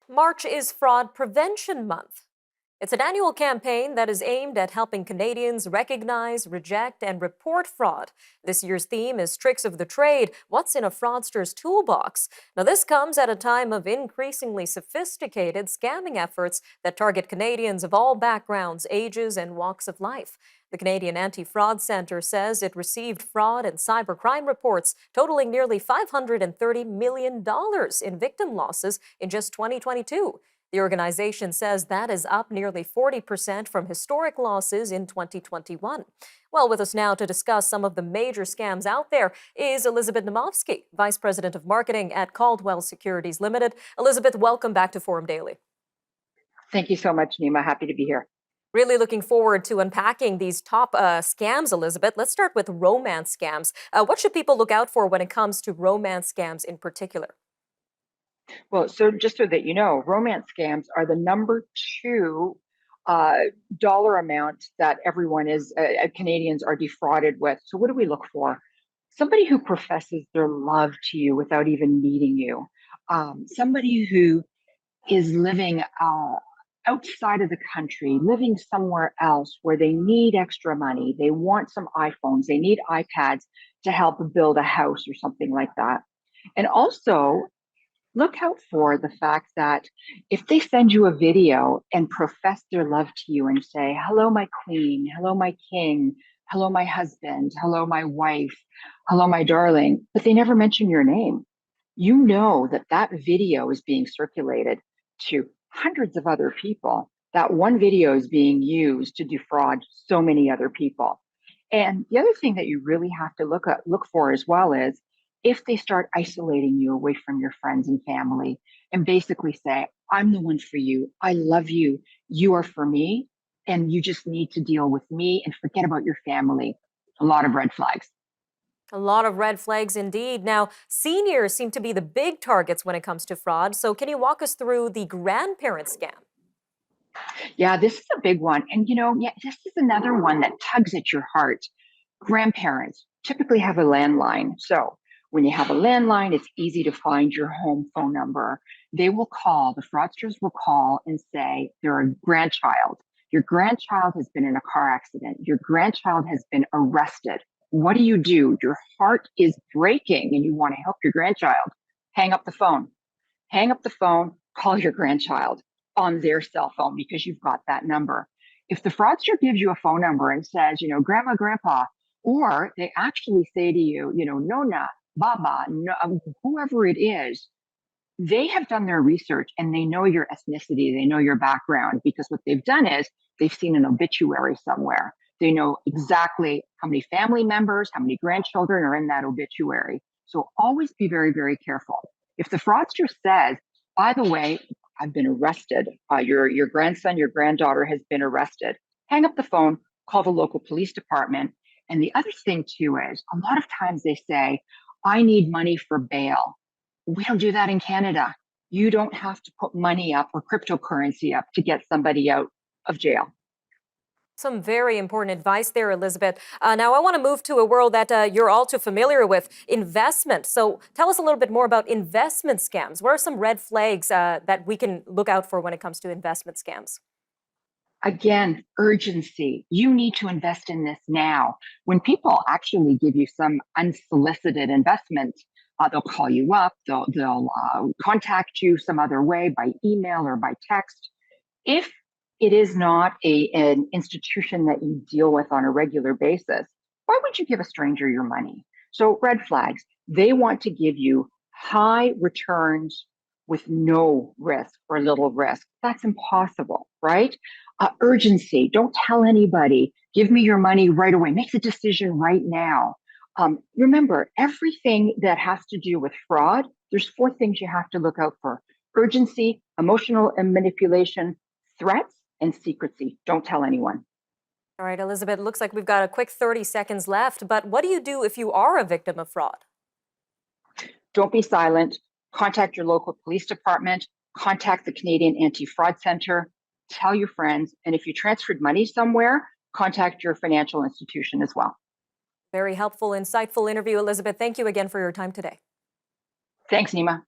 March is Fraud Prevention Month. It's an annual campaign that is aimed at helping Canadians recognize, reject, and report fraud. This year's theme is Tricks of the Trade, What's in a Fraudster's Toolbox. Now, this comes at a time of increasingly sophisticated scamming efforts that target Canadians of all backgrounds, ages, and walks of life. The Canadian Anti-Fraud Centre says it received fraud and cybercrime reports totaling nearly $530 million in victim losses in just 2022. The organization says that is up nearly 40% from historic losses in 2021. Well, with us now to discuss some of the major scams out there is Elizabeth Naumovski, Vice President of Marketing at Caldwell Securities Ltd. Elizabeth, welcome back to Forum Daily. Thank you so much, Nima. Happy to be here. Really looking forward to unpacking these top scams, Elizabeth. Let's start with romance scams. What should people look out for when it comes to romance scams in particular? Well, so just so that you know, romance scams are the number two uh, dollar amount that Canadians are defrauded with. So what do we look for? Somebody who professes their love to you without even meeting you. Somebody who is living outside of the country, living somewhere else where they need extra money. They want some iPhones, they need iPads to help build a house or something like that. And also, look out for the fact that if they send you a video and profess their love to you and say, hello, my queen, hello, my king, hello, my husband, hello, my wife, hello, my darling, but they never mention your name, you know that that video is being circulated to hundreds of other people. That one video is being used to defraud so many other people. And the other thing that you really have to look for as well is if they start isolating you away from your friends and family and basically say, I'm the one for you, I love you, you are for me, and you just need to deal with me and forget about your family. A lot of red flags. A lot of red flags indeed. Now, seniors seem to be the big targets when it comes to fraud. So, can you walk us through the grandparent scam? Yeah, this is a big one. And yeah, this is another one that tugs at your heart. Grandparents typically have a landline. So when you have a landline, it's easy to find your home phone number. The fraudsters will call and say they're a grandchild. Your grandchild has been in a car accident. Your grandchild has been arrested. What do? Your heart is breaking and you want to help your grandchild. Hang up the phone. Hang up the phone, call your grandchild on their cell phone because you've got that number. If the fraudster gives you a phone number and says, grandma, grandpa, or they actually say to you, nona, baba, no, whoever it is, they have done their research and they know your ethnicity, they know your background, because what they've done is they've seen an obituary somewhere. They know exactly how many family members, how many grandchildren are in that obituary. So always be very, very careful. If the fraudster says, by the way, I've been arrested, your grandson, your granddaughter has been arrested, hang up the phone, call the local police department. And the other thing too is a lot of times they say, I need money for bail. We don't do that in Canada. You don't have to put money up or cryptocurrency up to get somebody out of jail. Some very important advice there, Elizabeth. Now, I want to move to a world that you're all too familiar with, investment. So tell us a little bit more about investment scams. What are some red flags that we can look out for when it comes to investment scams? Again, urgency. You need to invest in this now. When people actually give you some unsolicited investment, they'll call you up, they'll contact you some other way by email or by text. If it is not an institution that you deal with on a regular basis, why would you give a stranger your money? So, red flags, they want to give you high returns with no risk or little risk. That's impossible, right? Urgency, don't tell anybody, give me your money right away, make the decision right now. Remember, everything that has to do with fraud, there's four things you have to look out for: urgency, emotional and manipulation, threats, and secrecy. Don't tell anyone. All right, Elizabeth, it looks like we've got a quick 30 seconds left, but what do you do if you are a victim of fraud? Don't be silent. Contact your local police department, contact the Canadian Anti-Fraud Centre, tell your friends, and if you transferred money somewhere, contact your financial institution as well. Very helpful, insightful interview, Elizabeth. Thank you again for your time today. Thanks, Nima.